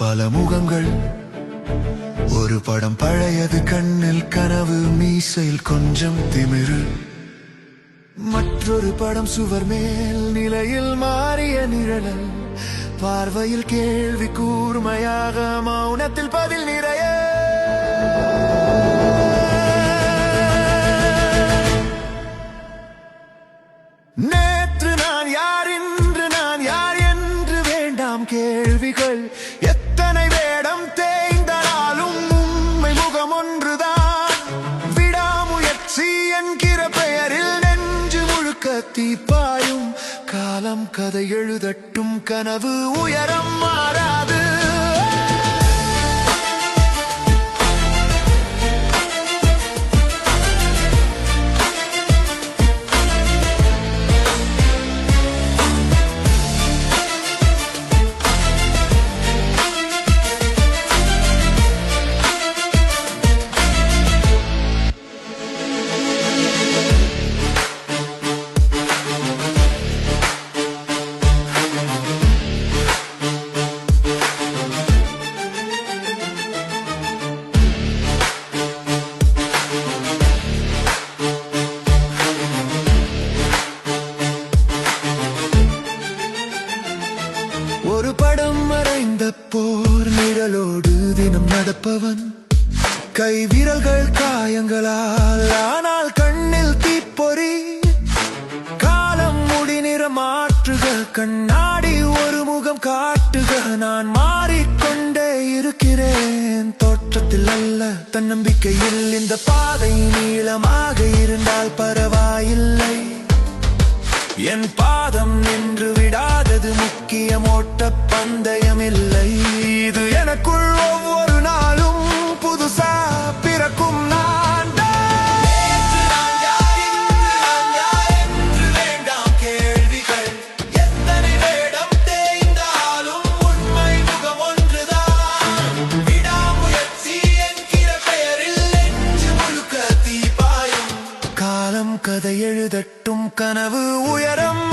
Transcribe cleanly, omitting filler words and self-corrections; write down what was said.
பல முகங்கள் ஒரு படம் பழையது, கண்ணில் கனவு, மீசையில் கொஞ்சம் திமிரு. மற்றொரு படம் சுவர் மேல் நிலையில் மாறிய நிழல், பார்வையில் கேள்வி கூர்மையாக, மௌனத்தில் பதில் நிறைய. நேற்று நான் யார், இன்று நான் யார் என்று வேண்டாம் கேள்விகள். எத்தனை வேடம் தேய்ந்தாலும் உண்மை முகம் ஒன்றுதான். விடாமுயற்சி என்கிற பெயரில் நெஞ்சு முழுக்க தீப்பாயும். காலம் கதை எழுதட்டும், கனவு உயரம் மாறாது. ஒரு படம் மறைந்த போர் நிழலோடு தினம் நடப்பவன். கை விரல்கள் காயங்களால், ஆனால் கண்ணில் தீப்பொறி. காலம் முடி நிறம் மாற்றுக, கண்ணாடி ஒரு முகம் காட்டுக. நான் மாறிக்கொண்டே இருக்கிறேன், தோற்றத்தில் அல்ல தன்னம்பிக்கையில். இந்த பாதை நீளமாக இருந்தால் பரவாயில்லை, என் பாதம் நின்று விடாதது முக்கியம், ஓட்ட பந்தயம் இல்லை. இது எனக்குள் ஒவ்வொரு நாளும் புதுசா பிறக்கும். நான் வேண்டாம் கேள்விகள். எத்தனை வேடம் தேய்ந்தாலும் உண்மை முகம் ஒன்றுதான். விடாமுயற்சி என்கிற பெயரில் நெஞ்சு முழுக்க தீபாயும். காலம் கதை எழுதட்டும், கனவு உயரம்